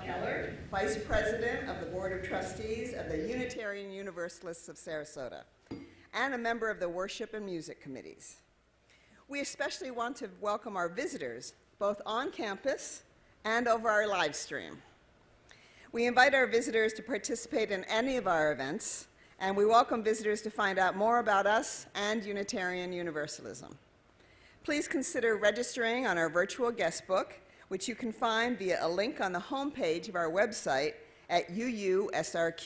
Keller, Vice President of the Board of Trustees of the Unitarian Universalists of Sarasota, and a member of the Worship and Music Committees. We especially want to welcome our visitors, both on campus and over our live stream. We invite our visitors to participate in any of our events, and we welcome visitors to find out more about us and Unitarian Universalism. Please consider registering on our virtual guest book, which you can find via a link on the homepage of our website at uusrq.org,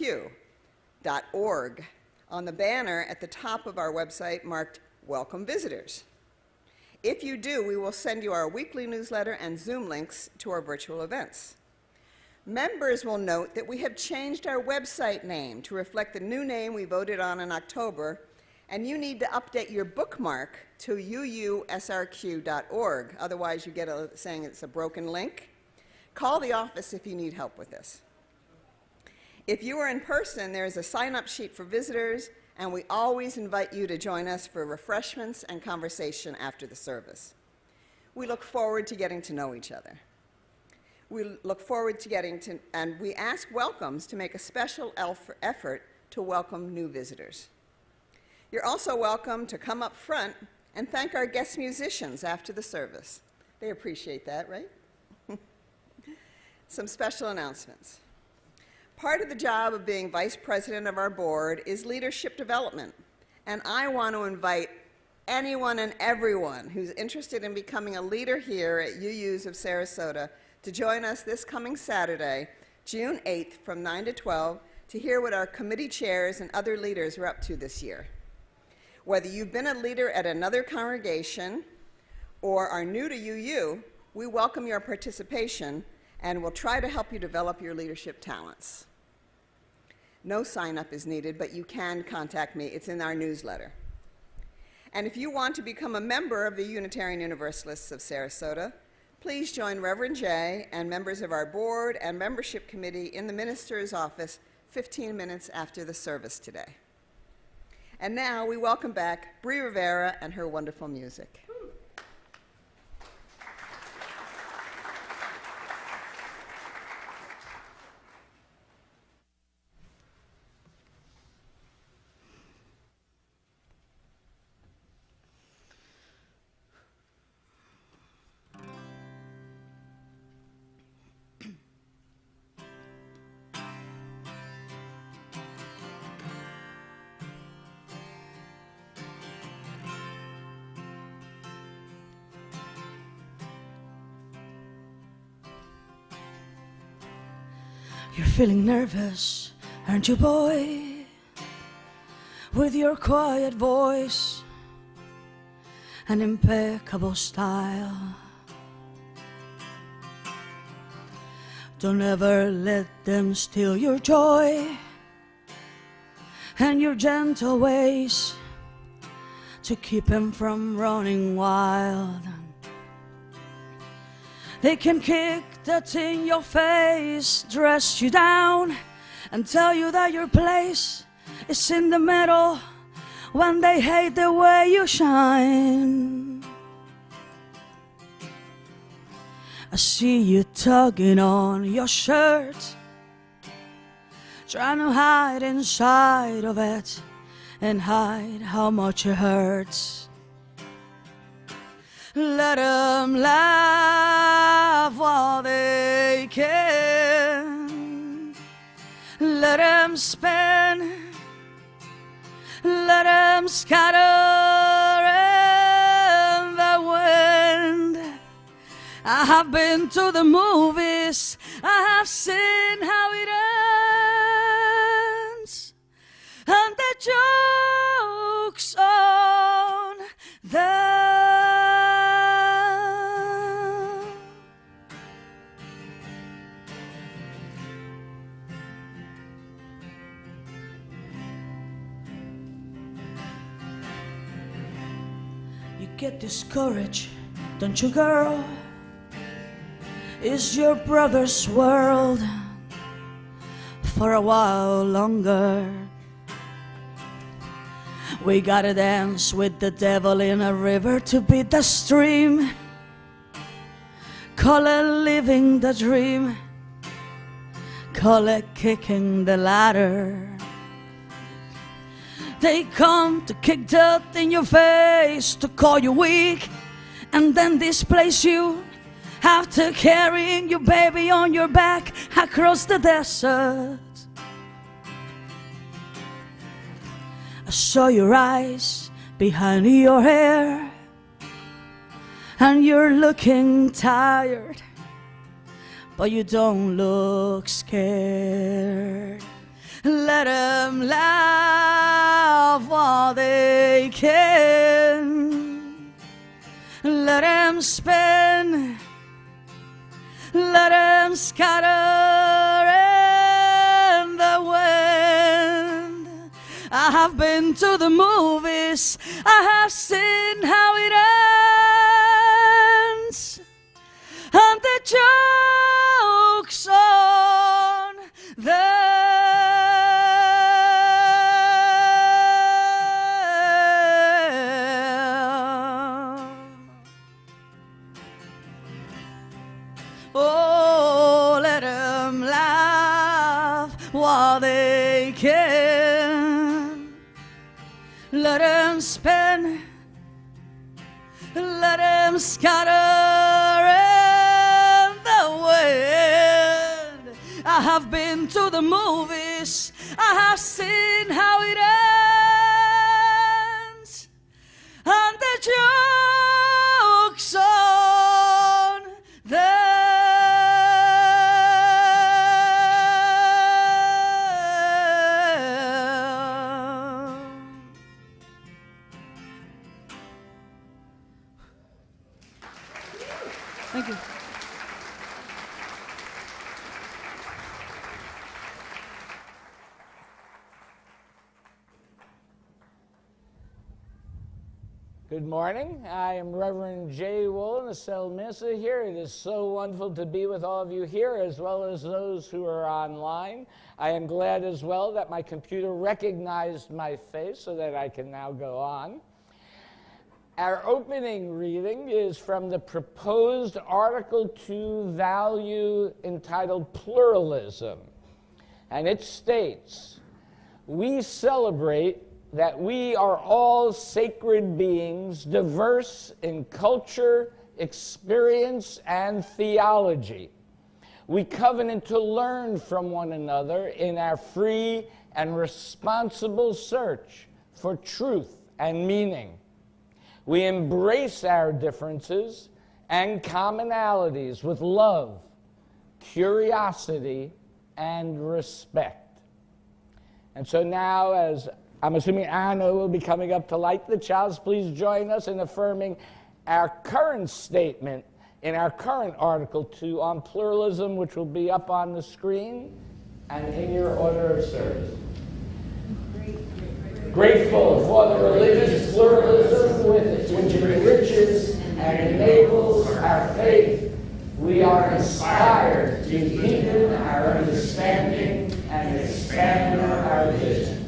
on the banner at the top of our website marked Welcome Visitors. If you do, we will send you our weekly newsletter and Zoom links to our virtual events. Members will note that we have changed our website name to reflect the new name we voted on in October, and you need to update your bookmark to uusrq.org. Otherwise, you get a saying it's a broken link. Call the office if you need help with this. If you are in person, there is a sign-up sheet for visitors, and we always invite you to join us for refreshments and conversation after the service. We look forward to getting to know each other. We look forward to and we ask welcomes to make a special effort to welcome new visitors. You're also welcome to come up front and thank our guest musicians after the service. They appreciate that, right? Some special announcements. Part of the job of being vice president of our board is leadership development, and I want to invite anyone and everyone who's interested in becoming a leader here at UUs of Sarasota to join us this coming Saturday, June 8th from 9 to 12, to hear what our committee chairs and other leaders are up to this year. Whether you've been a leader at another congregation or are new to UU, we welcome your participation and will try to help you develop your leadership talents. No sign-up is needed, but you can contact me. It's in our newsletter. And if you want to become a member of the Unitarian Universalists of Sarasota, please join Reverend Jay and members of our board and membership committee in the minister's office 15 minutes after the service today. And now we welcome back Bryn Rivera and her wonderful music. You're feeling nervous, aren't you, boy? with your quiet voice and impeccable style. Don't ever let them steal your joy and your gentle ways to keep him from running wild. They can kick that in your face, dress you down, and tell you that your place is in the middle when they hate the way you shine. I see you tugging on your shirt, trying to hide inside of it and hide how much it hurts. Let them laugh while they can. Let them spin. Let them scatter in the wind. I have been to the movies. I have seen how it ends. And the joke's on them. You get discouraged, don't you, girl? Is your brother's world for a while longer. We gotta dance with the devil in a river to beat the stream. Call it living the dream. Call it kicking the ladder. They come to kick dirt in your face, to call you weak, and then displace you after carrying your baby on your back across the desert. I saw your eyes behind your hair, and you're looking tired, but you don't look scared. Let them laugh while they can. Let them spin. Let them scatter in the wind. I have been to the movies. I have seen how it ends. And the joke's on them. Oh, let them laugh while they can. Let them spin. Let them scatter in the wind. I have been to the movies. I have seen how it ends. And the joke's on them. Thank you. Good morning. I am Reverend J. Wolin, the Cell Missa here. It is so wonderful to be with all of you here, as well as those who are online. I am glad as well that my computer recognized my face so that I can now go on. Our opening reading is from the proposed Article 2 value entitled Pluralism. And it states, "We celebrate that we are all sacred beings, diverse in culture, experience, and theology. We covenant to learn from one another in our free and responsible search for truth and meaning. We embrace our differences and commonalities with love, curiosity, and respect." And so now, as I'm assuming Anna will be coming up to light the chalice. Please join us in affirming our current statement in our current Article 2 on pluralism, which will be up on the screen and in your order of service. Grateful for the religious pluralism which enriches and enables our faith, we are inspired to deepen our understanding and expand our vision.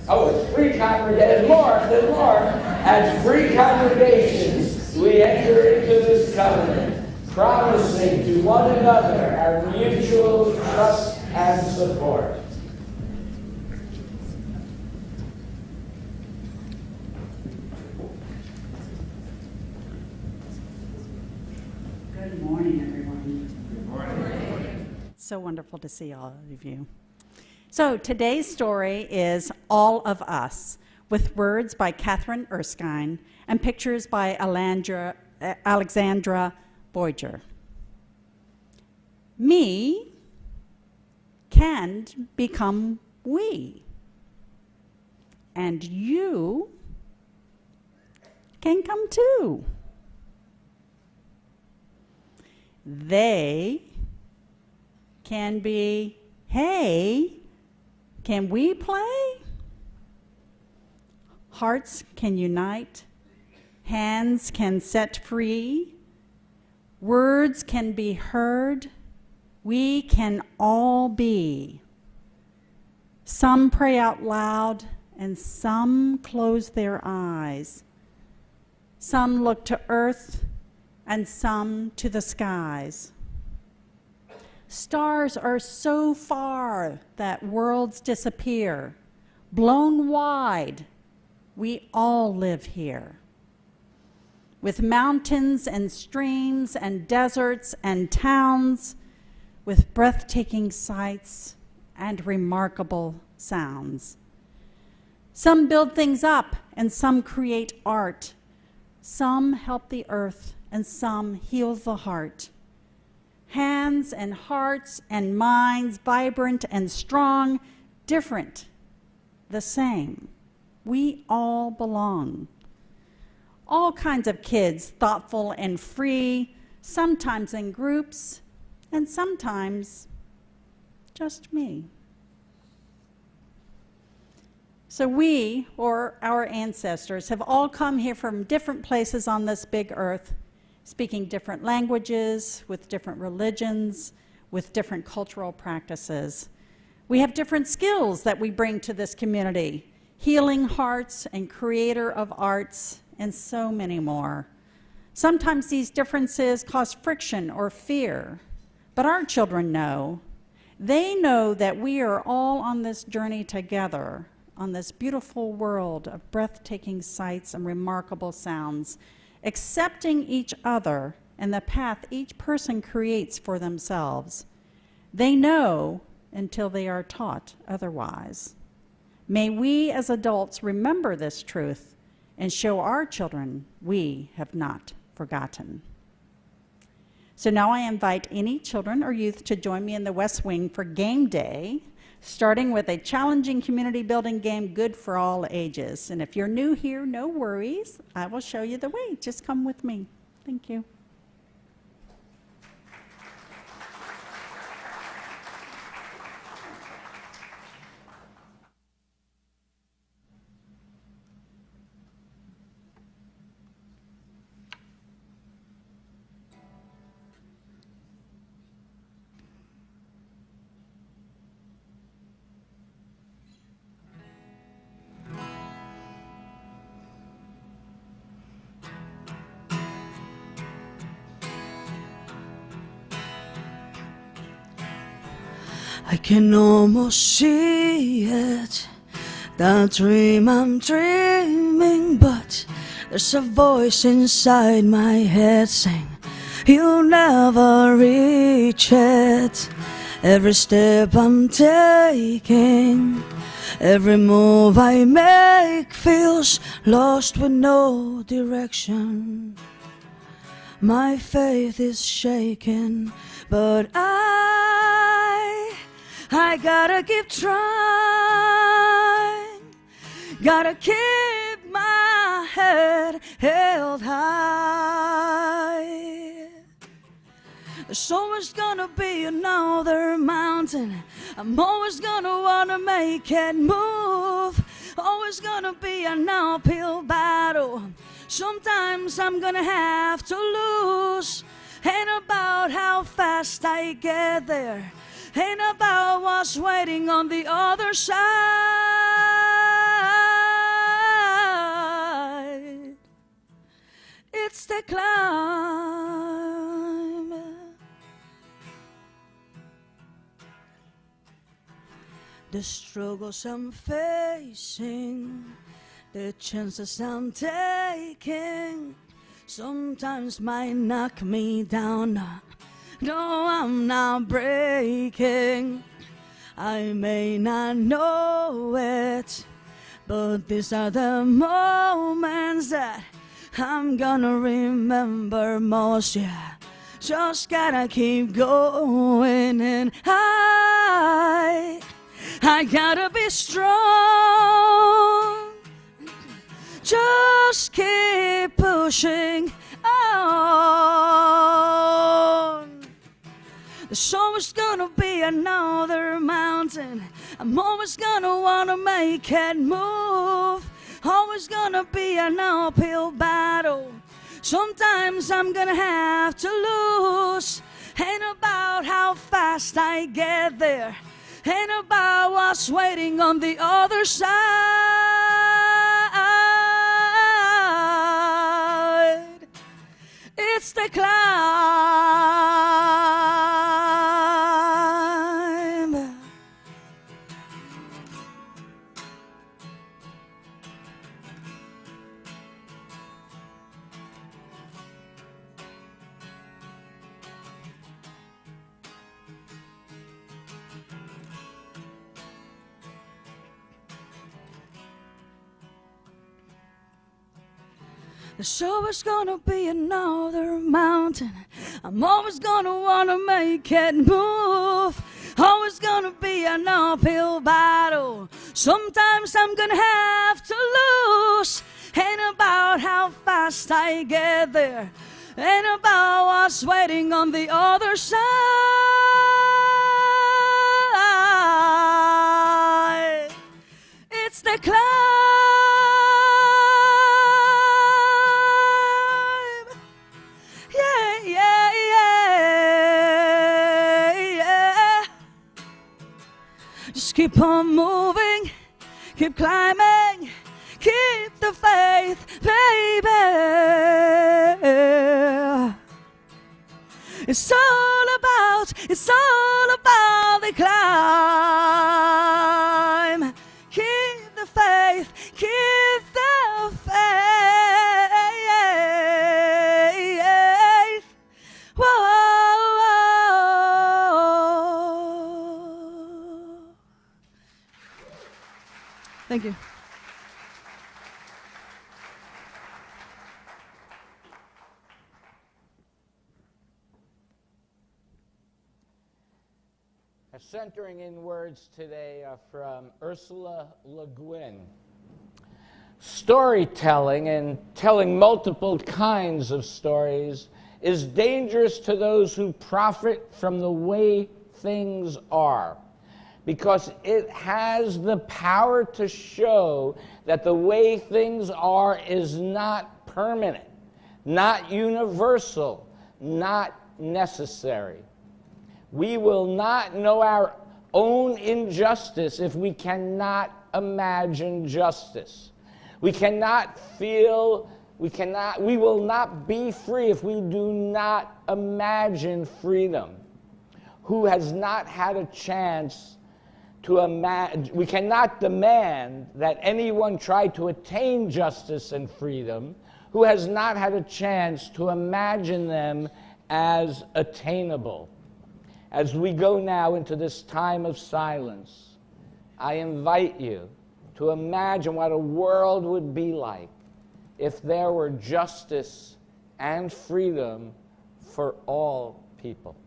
Oh, it's free congregations. There's more. As free congregations, we enter into this covenant, promising to one another our mutual trust and support. Good morning, everyone. Good morning. So wonderful to see all of you. So today's story is All of Us, with words by Catherine Erskine and pictures by Alexandra Boyer. Me can become we, and you can come too. They can be, hey, can we play? Hearts can unite, hands can set free, words can be heard, we can all be. Some pray out loud and some close their eyes. Some look to earth and some to the skies. Stars are so far that worlds disappear. Blown wide, we all live here. With mountains and streams and deserts and towns, with breathtaking sights and remarkable sounds. Some build things up and some create art. Some help the earth and some heal the heart. Hands and hearts and minds, vibrant and strong, different, the same. We all belong. All kinds of kids, thoughtful and free, sometimes in groups, and sometimes just me. So we, or our ancestors, have all come here from different places on this big earth, speaking different languages, with different religions, with different cultural practices. We have different skills that we bring to this community, healing hearts and creator of arts, and so many more. Sometimes these differences cause friction or fear, but our children know. They know that we are all on this journey together, on this beautiful world of breathtaking sights and remarkable sounds, accepting each other and the path each person creates for themselves. They know until they are taught otherwise. May we as adults remember this truth and show our children we have not forgotten. So now I invite any children or youth to join me in the West Wing for game day, starting with a challenging community building game good for all ages. And if you're new here, no worries. I will show you the way. Just come with me. Thank you. I can almost see it, the dream I'm dreaming, but there's a voice inside my head saying, you'll never reach it. Every step I'm taking, every move I make feels lost with no direction. My faith is shaken, but I I gotta keep trying, gotta keep my head held high. There's always gonna be another mountain. I'm always gonna wanna make it move. Always gonna be an uphill battle. Sometimes I'm gonna have to lose. Ain't about how fast I get there. Ain't about what's waiting on the other side. It's the climb. The struggles I'm facing, the chances I'm taking, sometimes might knock me down. No, I'm not breaking. I may not know it, but these are the moments that I'm gonna remember most. Yeah, just gotta keep going, and I gotta be strong. Just keep pushing on. There's always gonna be another mountain. I'm always gonna wanna make it move. Always gonna be an uphill battle. Sometimes I'm gonna have to lose. Ain't about how fast I get there. Ain't about what's waiting on the other side. It's the climb. There's always gonna be another mountain. I'm always gonna wanna make it move. Always gonna be an uphill battle. Sometimes I'm gonna have to lose. Ain't about how fast I get there. Ain't about what's waiting on the other side. It's the climb. Keep on moving, keep climbing, keep the faith, baby. It's all about the climb. Keep the faith, keep the faith. Whoa. Thank you. Our centering in words today are from Ursula Le Guin. Storytelling and telling multiple kinds of stories is dangerous to those who profit from the way things are, because it has the power to show that the way things are is not permanent, not universal, not necessary. We will not know our own injustice if we cannot imagine justice. We will not be free if we do not imagine freedom. Who has not had a chance to imagine? We cannot demand that anyone try to attain justice and freedom who has not had a chance to imagine them as attainable. As we go now into this time of silence, I invite you to imagine what a world would be like if there were justice and freedom for all people.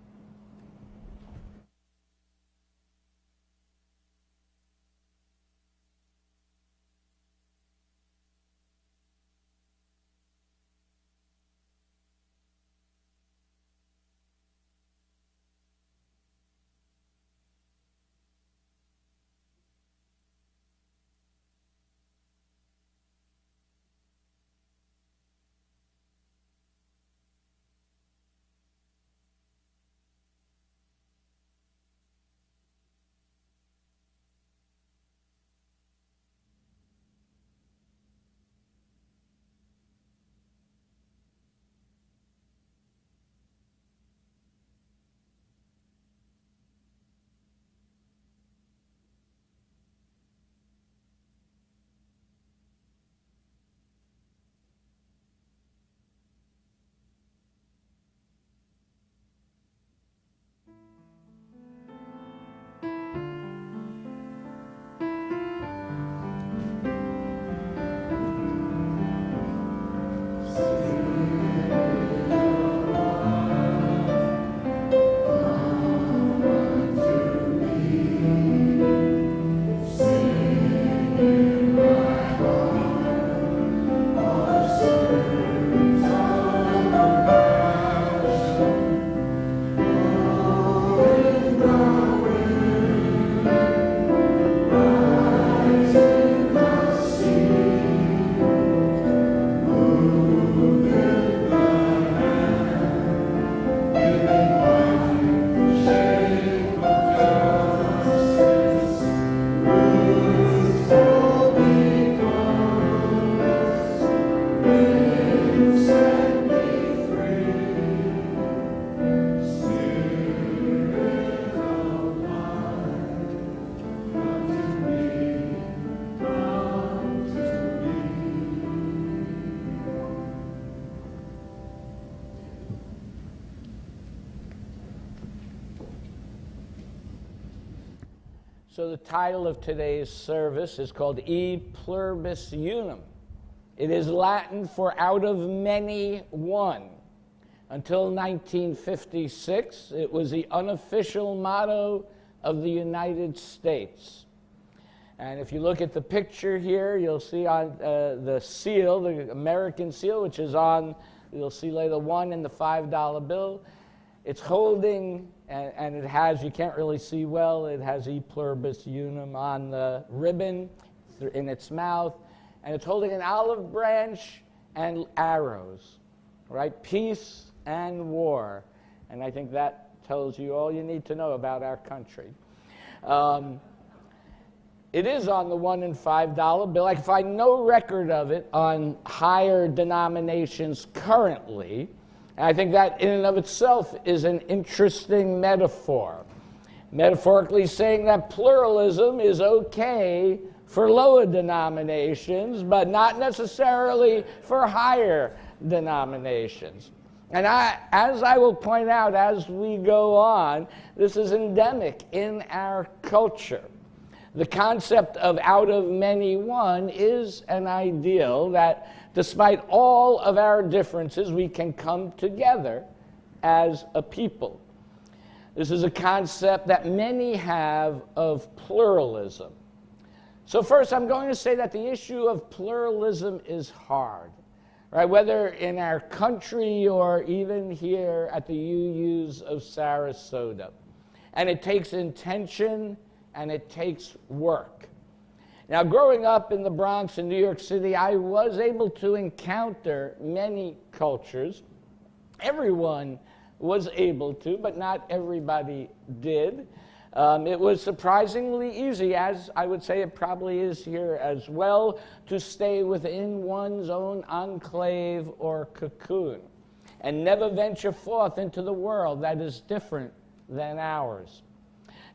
So the title of today's service is called E Pluribus Unum. It is Latin for out of many one. Until 1956, it was the unofficial motto of the United States. And if you look at the picture here, you'll see on the seal, the American seal, which is on, you'll see later, one in the $5 bill. It's holding, and it has, you can't really see well, it has E Pluribus Unum on the ribbon in its mouth, and it's holding an olive branch and arrows, right? Peace and war. And I think that tells you all you need to know about our country. It is on the $1 and $5 bill. I can find no record of it on higher denominations currently. And I think that in and of itself is an interesting metaphor. Metaphorically saying that pluralism is okay for lower denominations, but not necessarily for higher denominations. And as I will point out as we go on, this is endemic in our culture. The concept of out of many one is an ideal that despite all of our differences, we can come together as a people. This is a concept that many have of pluralism. So first, I'm going to say that the issue of pluralism is hard, right? Whether in our country or even here at the UUs of Sarasota. And it takes intention and it takes work. Now, growing up in the Bronx in New York City, I was able to encounter many cultures. Everyone was able to, but not everybody did. It was surprisingly easy, as I would say it probably is here as well, to stay within one's own enclave or cocoon and never venture forth into the world that is different than ours.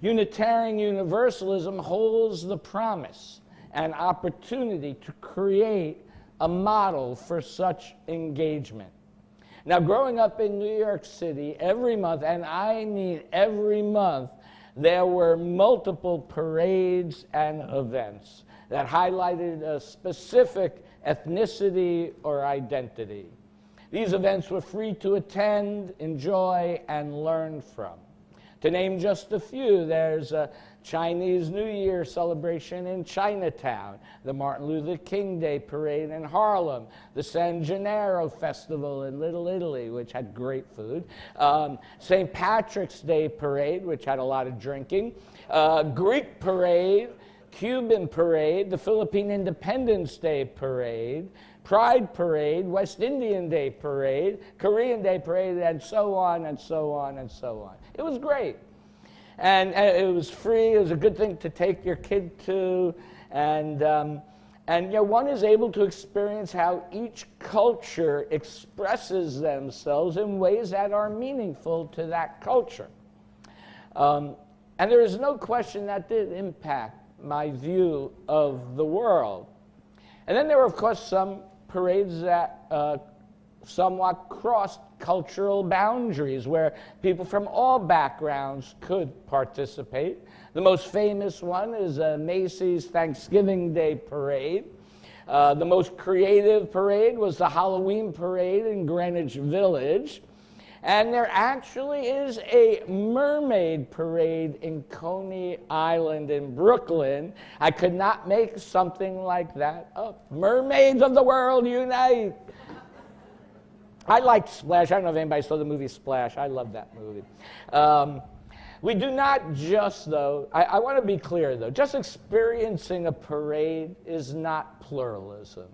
Unitarian Universalism holds the promise and opportunity to create a model for such engagement. Now, growing up in New York City, every month, and I mean every month, there were multiple parades and events that highlighted a specific ethnicity or identity. These events were free to attend, enjoy, and learn from. To name just a few, there's a Chinese New Year celebration in Chinatown, the Martin Luther King Day Parade in Harlem, the San Gennaro Festival in Little Italy, which had great food, St. Patrick's Day Parade, which had a lot of drinking, Greek Parade, Cuban Parade, the Philippine Independence Day Parade, Pride Parade, West Indian Day Parade, Korean Day Parade, and so on and so on and so on. It was great. And it was free. It was a good thing to take your kid to. And you know, one is able to experience how each culture expresses themselves in ways that are meaningful to that culture. And there is no question that did impact my view of the world. And then there were, of course, some parades that somewhat crossed cultural boundaries where people from all backgrounds could participate. The most famous one is Macy's Thanksgiving Day Parade. The most creative parade was the Halloween Parade in Greenwich Village. And there actually is a mermaid parade in Coney Island in Brooklyn. I could not make something like that up. Mermaids of the world, unite! I liked Splash. I don't know if anybody saw the movie Splash. I love that movie. We do not just, though, I want to be clear, though, just experiencing a parade is not pluralism,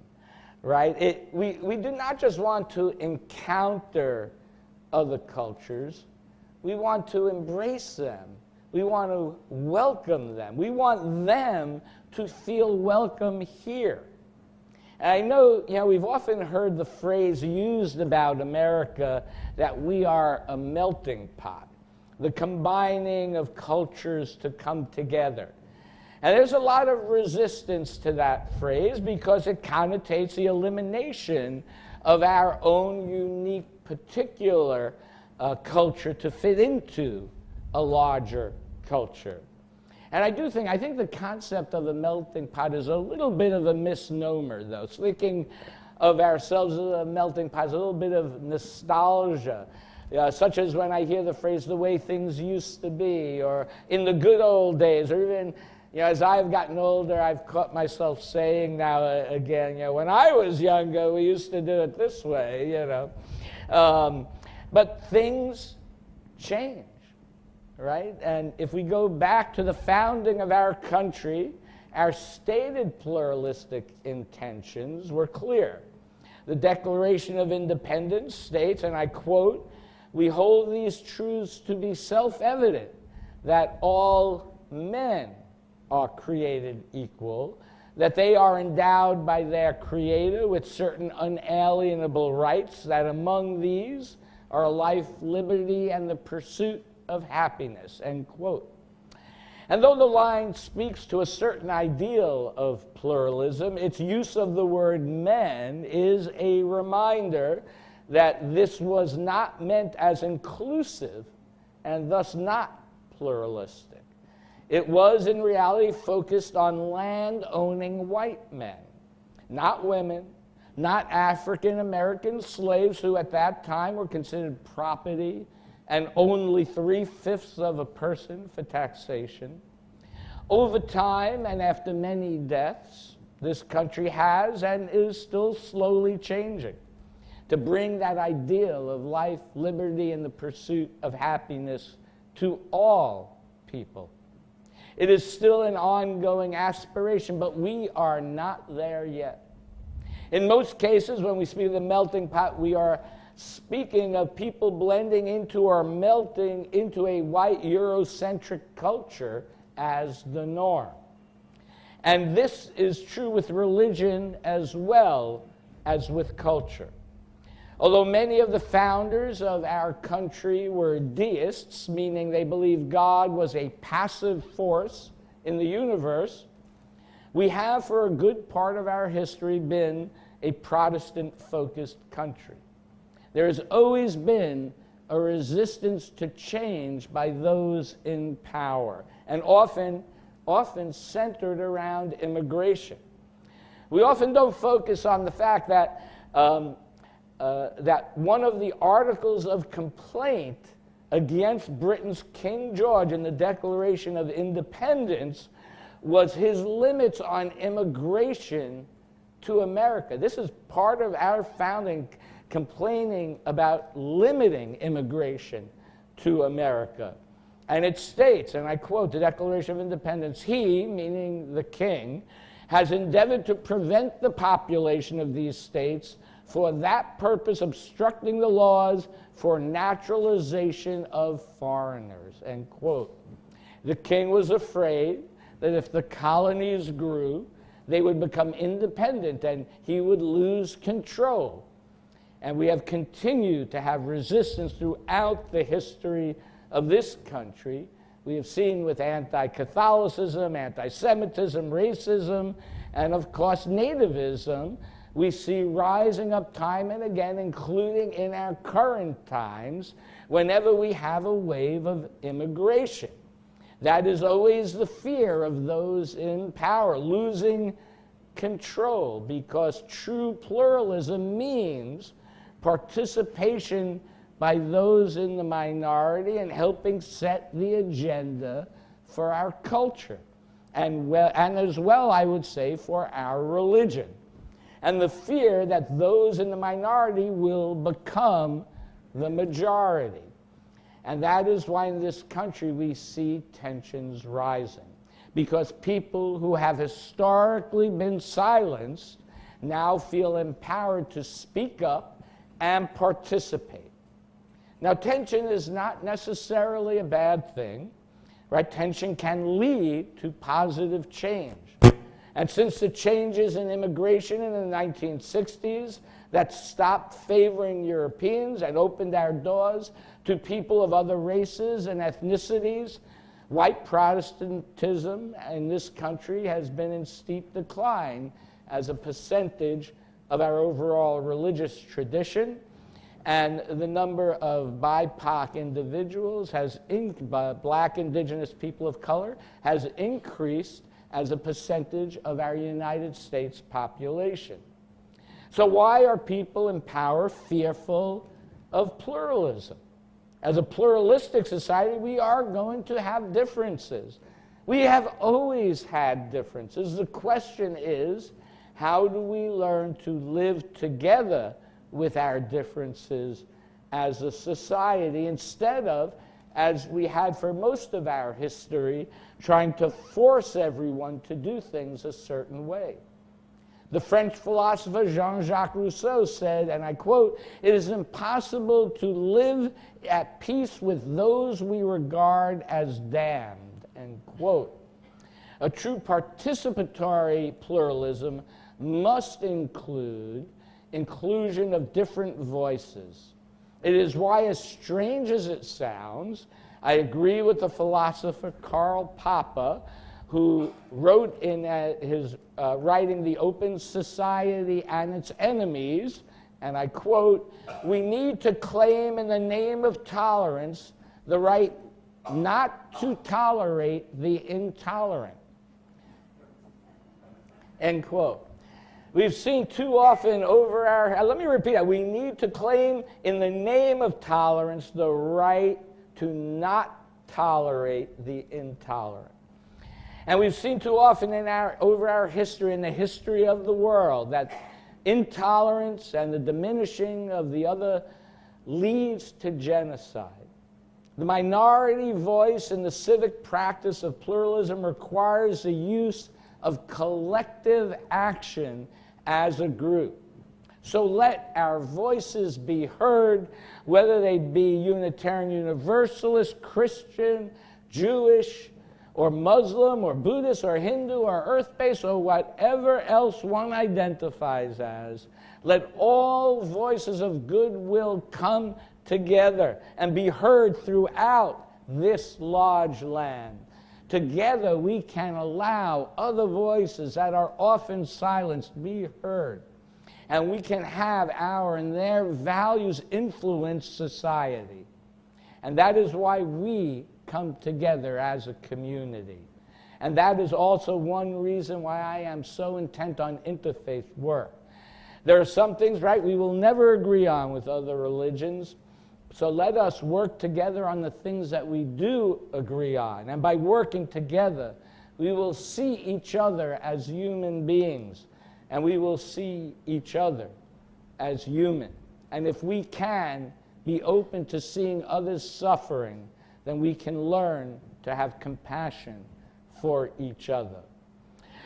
right? We do not just want to encounter other cultures. We want to embrace them. We want to welcome them. We want them to feel welcome here. And I know, we've often heard the phrase used about America that we are a melting pot, the combining of cultures to come together. And there's a lot of resistance to that phrase because it connotates the elimination of our own unique particular culture to fit into a larger culture. And I think the concept of the melting pot is a little bit of a misnomer, though. Thinking of ourselves as a melting pot is a little bit of nostalgia, such as when I hear the phrase, the way things used to be, or in the good old days, or even, as I've gotten older, I've caught myself saying now again, when I was younger, we used to do it this way, But things change. Right? And if we go back to the founding of our country, our stated pluralistic intentions were clear. The Declaration of Independence states, and I quote, "We hold these truths to be self-evident, that all men are created equal, that they are endowed by their Creator with certain unalienable rights, that among these are life, liberty, and the pursuit of happiness," end quote. And though the line speaks to a certain ideal of pluralism, its use of the word men is a reminder that this was not meant as inclusive and thus not pluralistic. It was in reality focused on land-owning white men, not women, not African American slaves who at that time were considered property and only 3/5 of a person for taxation. Over time and after many deaths, this country has and is still slowly changing to bring that ideal of life, liberty, and the pursuit of happiness to all people. It is still an ongoing aspiration, but we are not there yet. In most cases, when we speak of the melting pot, we are speaking of people blending into or melting into a white Eurocentric culture as the norm. And this is true with religion as well as with culture. Although many of the founders of our country were deists, meaning they believed God was a passive force in the universe, we have for a good part of our history been a Protestant-focused country. There has always been a resistance to change by those in power, and often centered around immigration. We often don't focus on the fact that that one of the articles of complaint against Britain's King George in the Declaration of Independence was his limits on immigration to America. This is part of our founding, complaining about limiting immigration to America. And it states, and I quote the Declaration of Independence, "He," meaning the king, "has endeavored to prevent the population of these states for that purpose obstructing the laws for naturalization of foreigners," end quote. The king was afraid that if the colonies grew, they would become independent and he would lose control. And we have continued to have resistance throughout the history of this country. We have seen with anti-Catholicism, anti-Semitism, racism, and of course nativism, we see rising up time and again, including in our current times, whenever we have a wave of immigration. That is always the fear of those in power, losing control, because true pluralism means participation by those in the minority and helping set the agenda for our culture, and as well, I would say, for our religion. And the fear that those in the minority will become the majority. And that is why in this country we see tensions rising, because people who have historically been silenced now feel empowered to speak up and participate. Now, tension is not necessarily a bad thing, right? Tension can lead to positive change. And since the changes in immigration in the 1960s that stopped favoring Europeans and opened our doors to people of other races and ethnicities, white Protestantism in this country has been in steep decline as a percentage of our overall religious tradition. And the number of BIPOC individuals black, indigenous, people of color, has increased as a percentage of our United States population. So why are people in power fearful of pluralism? As a pluralistic society, we are going to have differences. We have always had differences. The question is, how do we learn to live together with our differences as a society, instead of, as we had for most of our history, trying to force everyone to do things a certain way? The French philosopher Jean-Jacques Rousseau said, and I quote, "It is impossible to live at peace with those we regard as damned," end quote. A true participatory pluralism must include inclusion of different voices. It is why, as strange as it sounds, I agree with the philosopher Karl Popper, who wrote in his writing The Open Society and Its Enemies, and I quote, "We need to claim in the name of tolerance the right not to tolerate the intolerant," end quote. We've seen too often over our, let me repeat that, we need to claim in the name of tolerance the right to not tolerate the intolerant. And we've seen too often over our history, in the history of the world, that intolerance and the diminishing of the other leads to genocide. The minority voice in the civic practice of pluralism requires the use of collective action as a group. So let our voices be heard, whether they be Unitarian Universalist, Christian, Jewish, or Muslim, or Buddhist, or Hindu, or earth-based, or whatever else one identifies as. Let all voices of goodwill come together and be heard throughout this large land. Together we can allow other voices that are often silenced be heard. And we can have our and their values influence society. And that is why we come together as a community. And that is also one reason why I am so intent on interfaith work. There are some things, right, we will never agree on with other religions. So let us work together on the things that we do agree on. And by working together, we will see each other as human beings. And we will see each other as human. And if we can be open to seeing others suffering, then we can learn to have compassion for each other.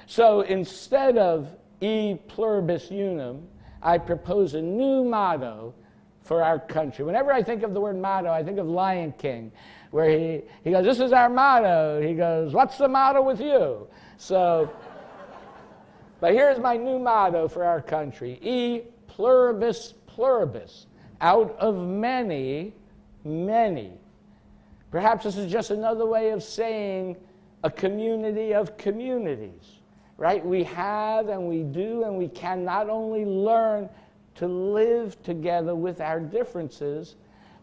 So instead of E Pluribus Unum, I propose a new motto for our country. Whenever I think of the word motto, I think of Lion King, where he goes, "This is our motto." He goes, "What's the motto with you?" So, but here's my new motto for our country. E Pluribus Pluribus. Out of many, many. Perhaps this is just another way of saying a community of communities, right? We have and we do and we can not only learn to live together with our differences,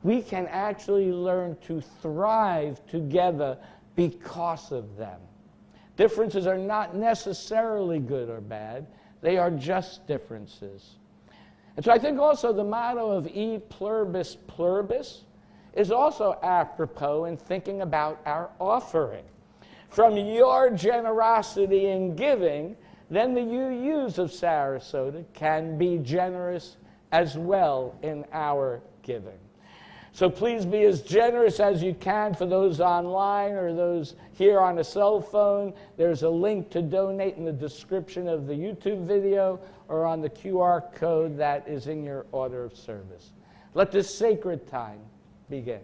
we can actually learn to thrive together because of them. Differences are not necessarily good or bad. They are just differences. And so I think also the motto of E Pluribus Pluribus is also apropos in thinking about our offering. From your generosity in giving, then the UUs of Sarasota can be generous as well in our giving. So please be as generous as you can. For those online or those here on a cell phone, there's a link to donate in the description of the YouTube video or on the QR code that is in your order of service. Let this sacred time begin.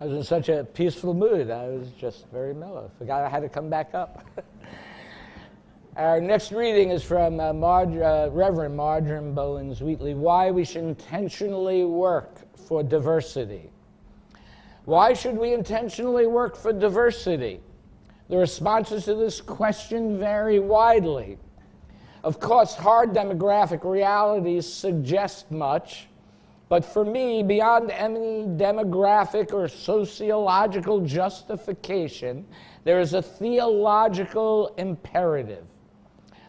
I was in such a peaceful mood. I was just very mellow. Forgot I had to come back up. Our next reading is from Reverend Marjoram Bowens Wheatley, Why We Should Intentionally Work for Diversity. Why should we intentionally work for diversity? The responses to this question vary widely. Of course, hard demographic realities suggest much, but for me, beyond any demographic or sociological justification, there is a theological imperative.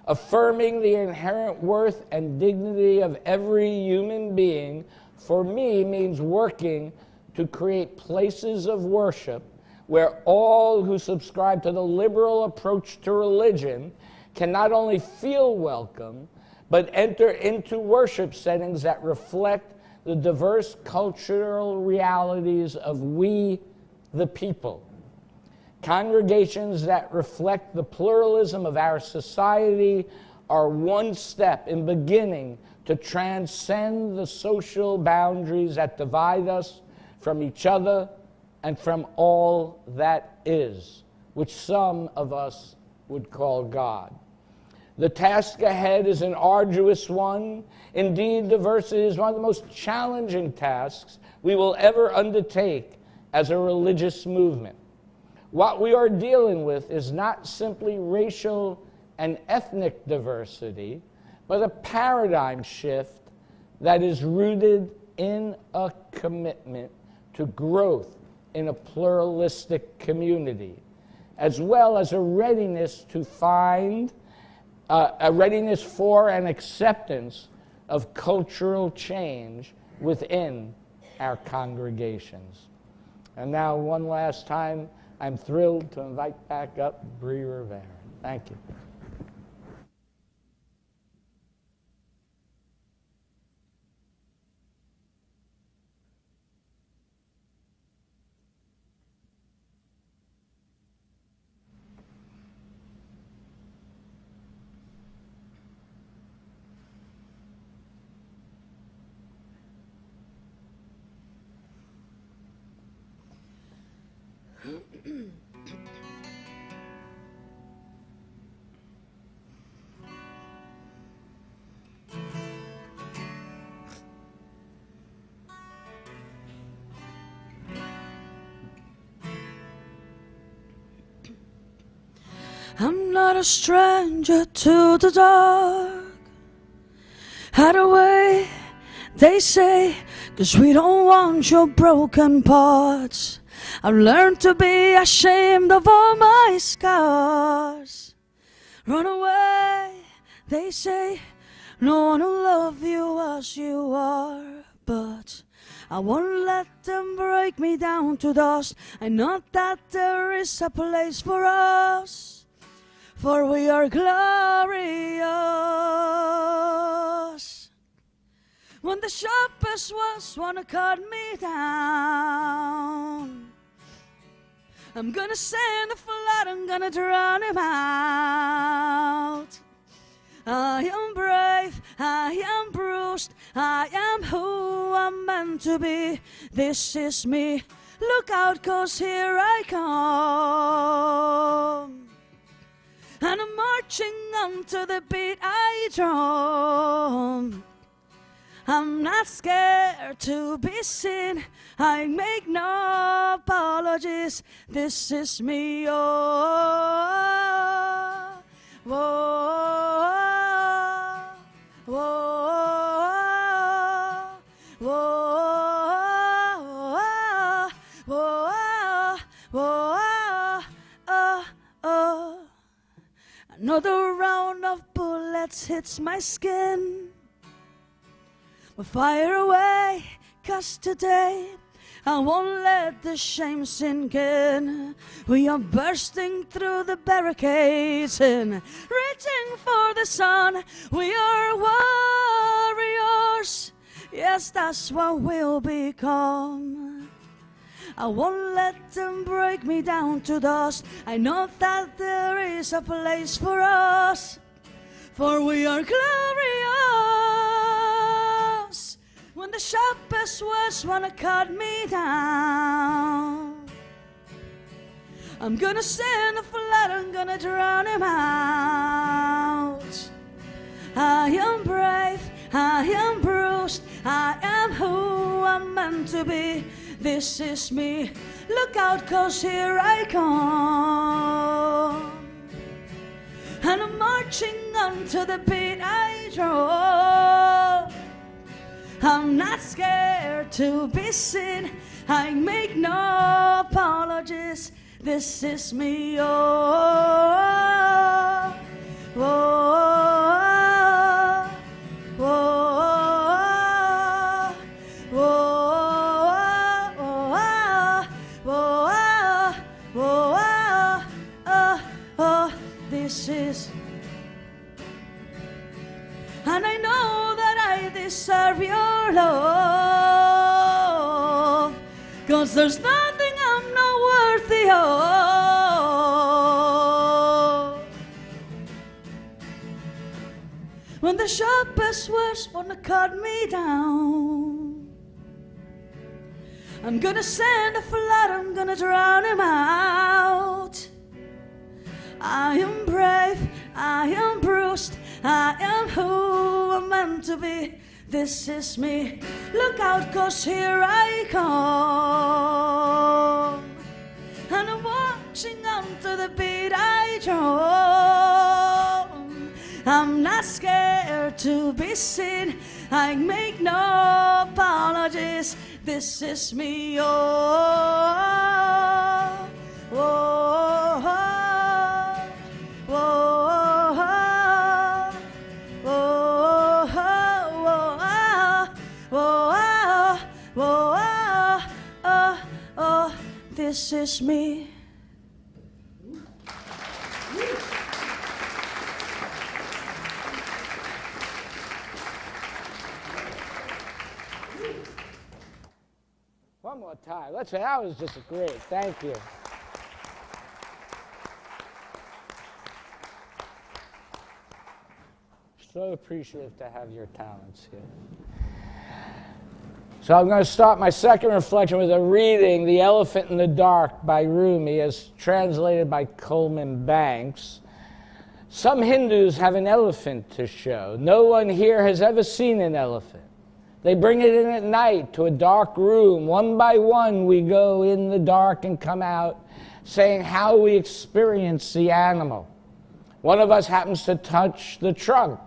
Affirming the inherent worth and dignity of every human being, for me, means working to create places of worship where all who subscribe to the liberal approach to religion can not only feel welcome, but enter into worship settings that reflect the diverse cultural realities of we, the people. Congregations that reflect the pluralism of our society are one step in beginning to transcend the social boundaries that divide us from each other and from all that is, which some of us would call God. The task ahead is an arduous one. Indeed, diversity is one of the most challenging tasks we will ever undertake as a religious movement. What we are dealing with is not simply racial and ethnic diversity, but a paradigm shift that is rooted in a commitment to growth in a pluralistic community, as well as a readiness to find a readiness for and acceptance of cultural change within our congregations. And now, one last time, I'm thrilled to invite back up Bryn Rivera. Thank you. I'm not a stranger to the dark. Hide away, they say, 'cause we don't want your broken parts. I've learned to be ashamed of all my scars. Run away, they say, no one will love you as you are. But I won't let them break me down to dust. I know that there is a place for us, for we are glorious. When the sharpest ones wanna cut me down, I'm gonna send a flood, I'm gonna drown him out. I am brave, I am bruised, I am who I'm meant to be. This is me, look out, 'cause here I come. And I'm marching on to the beat I drum. I'm not scared to be seen, I make no apologies. This is me, oh, whoa, whoa, whoa, whoa, whoa. Another round of bullets hits my skin. But fire away, 'cause today I won't let the shame sink in. We are bursting through the barricades and reaching for the sun. We are warriors, yes, that's what we'll become. I won't let them break me down to dust. I know that there is a place for us, for we are glorious. When the sharpest words wanna cut me down. I'm gonna send a flood, I'm gonna drown him out. I am brave, I am bruised, I am who I'm meant to be. This is me, look out, 'cause here I come. And I'm marching on to the beat I draw. I'm not scared to be seen, I make no apologies. This is me, oh, oh, oh, oh, oh, this is. And I know that I deserve your love, 'cause there's nothing I'm not worthy of. When the sharpest words wanna cut me down, I'm gonna send a flood, I'm gonna drown him out. I am brave, I am bruised, I am who I'm meant to be. This is me, look out, 'cause here I come. And I'm marching on to the beat I draw. I'm not scared to be seen, I make no apologies. This is me, oh, oh, oh, oh, oh, oh, oh, oh, this is me. One more time. Let's say that was just great. Thank you. So appreciative to have your talents here. So I'm going to start my second reflection with a reading, The Elephant in the Dark by Rumi, as translated by Coleman Banks. Some Hindus have an elephant to show. No one here has ever seen an elephant. They bring it in at night to a dark room. One by one, we go in the dark and come out, saying how we experience the animal. One of us happens to touch the trunk,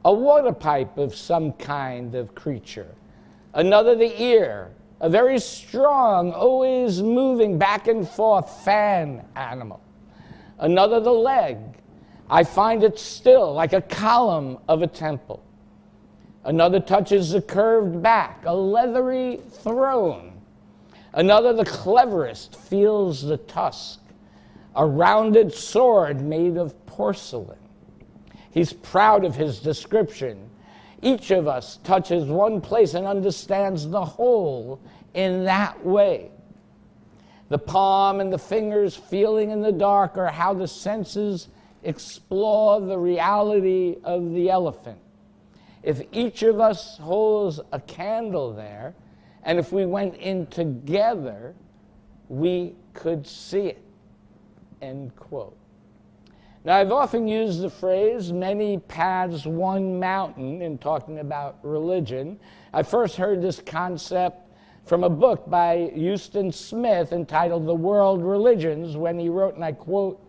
a water pipe of some kind of creature. Another the ear, a very strong, always moving back and forth fan animal. Another the leg. I find it still, like a column of a temple. Another touches the curved back, a leathery throne. Another, the cleverest, feels the tusk, a rounded sword made of porcelain. He's proud of his description. Each of us touches one place and understands the whole in that way. The palm and the fingers feeling in the dark are how the senses explore the reality of the elephant. If each of us holds a candle there, and if we went in together, we could see it, end quote. Now, I've often used the phrase, many paths, one mountain, in talking about religion. I first heard this concept from a book by Houston Smith entitled The World Religions, when he wrote, and I quote,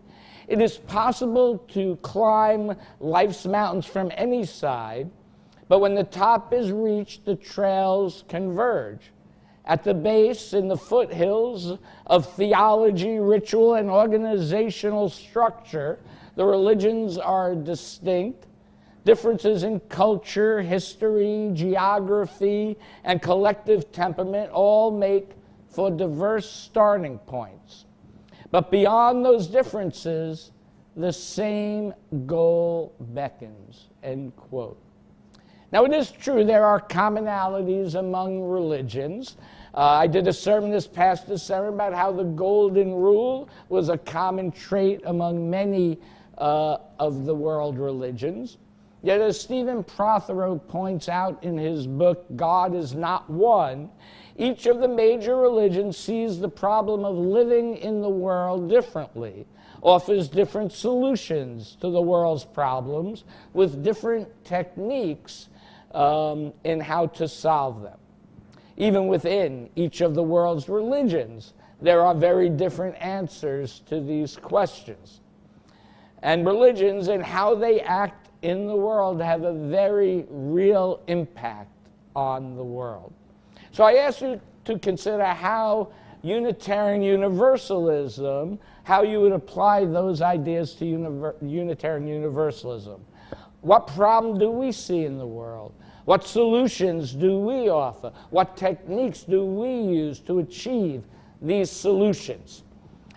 "It is possible to climb life's mountains from any side, but when the top is reached, the trails converge. At the base, in the foothills of theology, ritual, and organizational structure, the religions are distinct. Differences in culture, history, geography, and collective temperament all make for diverse starting points. But beyond those differences, the same goal beckons," end quote. Now, it is true there are commonalities among religions. I did a sermon this past December about how the golden rule was a common trait among many of the world religions. Yet as Stephen Prothero points out in his book, God is Not One, each of the major religions sees the problem of living in the world differently, offers different solutions to the world's problems with different techniques in how to solve them. Even within each of the world's religions, there are very different answers to these questions. And religions and how they act in the world have a very real impact on the world. So I ask you to consider how Unitarian Universalism, how you would apply those ideas to Unitarian Universalism. What problem do we see in the world? What solutions do we offer? What techniques do we use to achieve these solutions?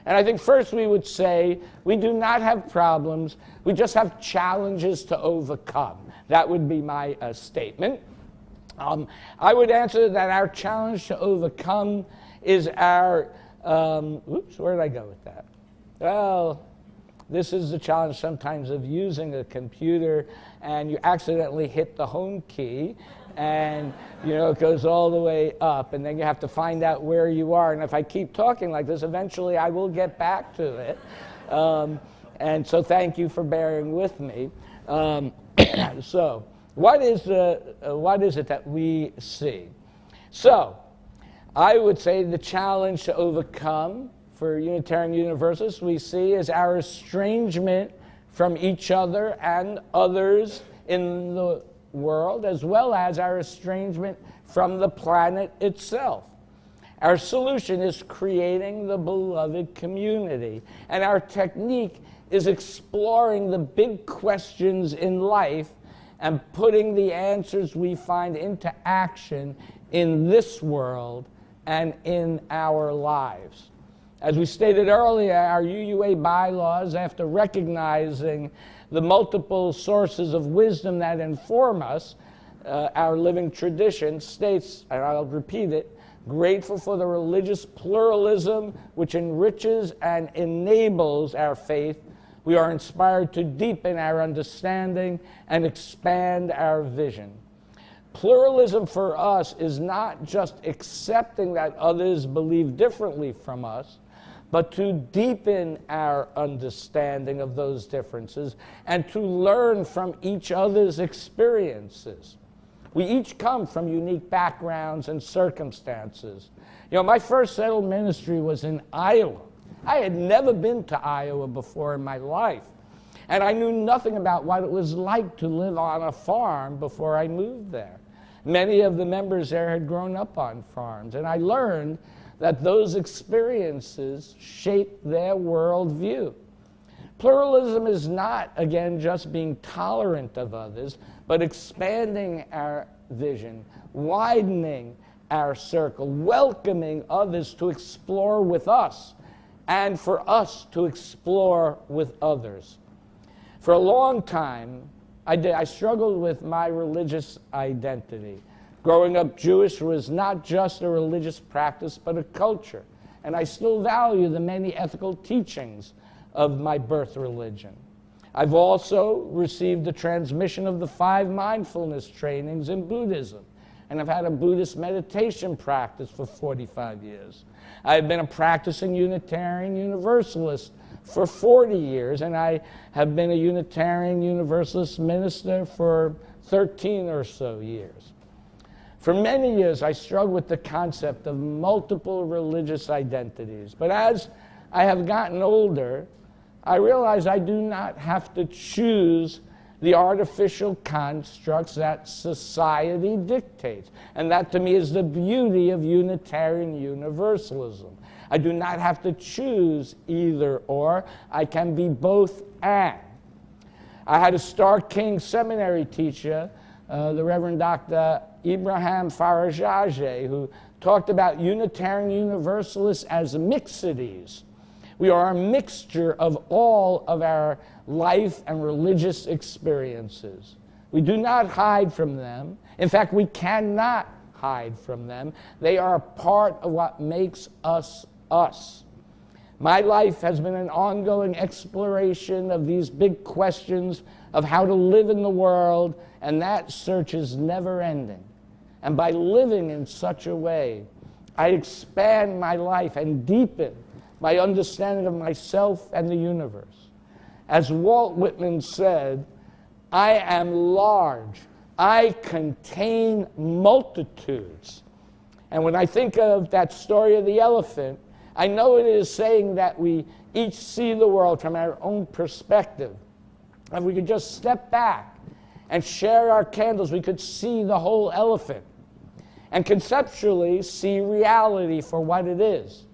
And I think first we would say we do not have problems, we just have challenges to overcome. That would be my statement. I would answer that our challenge to overcome is our, where did I go with that? Well, this is the challenge sometimes of using a computer and you accidentally hit the home key and it goes all the way up, and then you have to find out where you are. And if I keep talking like this, eventually I will get back to it. And so thank you for bearing with me. So what is it that we see? So I would say the challenge to overcome for Unitarian Universalists we see is our estrangement from each other and others in the world, as well as our estrangement from the planet itself. Our solution is creating the beloved community, and our technique is exploring the big questions in life and putting the answers we find into action in this world and in our lives. As we stated earlier, our UUA bylaws, after recognizing the multiple sources of wisdom that inform us, our living tradition states, and I'll repeat it, grateful for the religious pluralism which enriches and enables our faith, we are inspired to deepen our understanding and expand our vision. Pluralism for us is not just accepting that others believe differently from us, but to deepen our understanding of those differences and to learn from each other's experiences. We each come from unique backgrounds and circumstances. My first settled ministry was in Iowa. I had never been to Iowa before in my life, and I knew nothing about what it was like to live on a farm before I moved there. Many of the members there had grown up on farms, and I learned that those experiences shape their worldview. Pluralism is not, again, just being tolerant of others, but expanding our vision, widening our circle, welcoming others to explore with us, and for us to explore with others. For a long time, I struggled with my religious identity. Growing up Jewish was not just a religious practice, but a culture. And I still value the many ethical teachings of my birth religion. I've also received the transmission of the 5 mindfulness trainings in Buddhism. And I've had a Buddhist meditation practice for 45 years. I've been a practicing Unitarian Universalist for 40 years, and I have been a Unitarian Universalist minister for 13 or so years. For many years, I struggled with the concept of multiple religious identities. But as I have gotten older, I realize I do not have to choose the artificial constructs that society dictates. And that, to me, is the beauty of Unitarian Universalism. I do not have to choose either or. I can be both and. I had a Star King seminary teacher, the Reverend Dr. Ibrahim Farajage, who talked about Unitarian Universalists as mixities. We are a mixture of all of our life and religious experiences. We do not hide from them. In fact, we cannot hide from them. They are a part of what makes us us. My life has been an ongoing exploration of these big questions of how to live in the world, and that search is never ending. And by living in such a way, I expand my life and deepen my understanding of myself and the universe. As Walt Whitman said, I am large. I contain multitudes. And when I think of that story of the elephant, I know it is saying that we each see the world from our own perspective. If we could just step back and share our candles, we could see the whole elephant and conceptually see reality for what it is.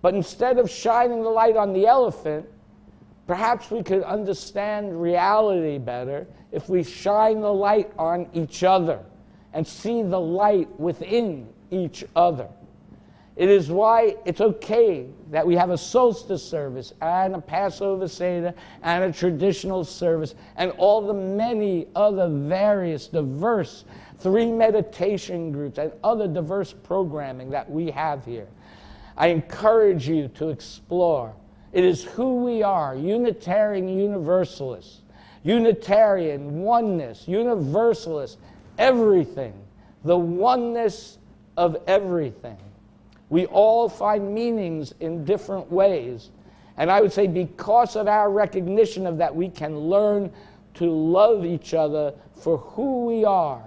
But instead of shining the light on the elephant, perhaps we could understand reality better if we shine the light on each other and see the light within each other. It is why it's okay that we have a solstice service and a Passover Seder and a traditional service and all the many other various diverse 3 meditation groups and other diverse programming that we have here. I encourage you to explore. It is who we are, Unitarian Universalists, Unitarian, oneness, Universalist, everything, the oneness of everything. We all find meanings in different ways. And I would say because of our recognition of that, we can learn to love each other for who we are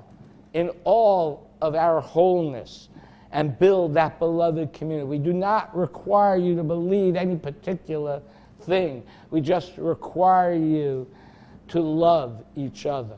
in all of our wholeness and build that beloved community. We do not require you to believe any particular thing. We just require you to love each other.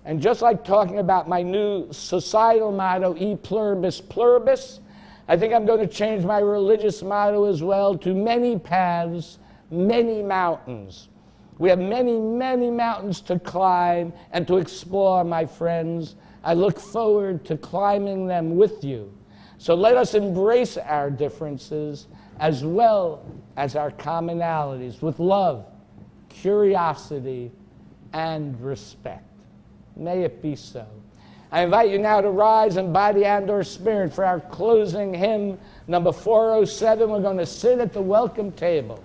And just like talking about my new societal motto, E Pluribus Pluribus, I think I'm going to change my religious motto as well to many paths, many mountains. We have many, many mountains to climb and to explore, my friends. I look forward to climbing them with you. So let us embrace our differences as well as our commonalities with love, curiosity, and respect. May it be so. I invite you now to rise in body and/or spirit for our closing hymn, number 407. We're going to sit at the welcome table.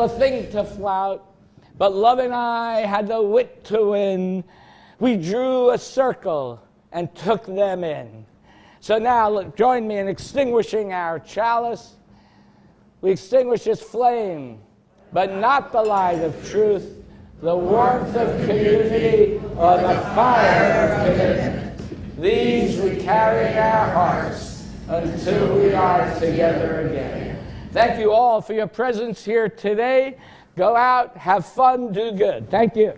A thing to flout, but love and I had the wit to win. We drew a circle and took them in. So now join me in extinguishing our chalice. We extinguish its flame, but not the light of truth, the warmth of community, or the fire of commitment. These we carry in our hearts until we are together again. Thank you all for your presence here today. Go out, have fun, do good. Thank you.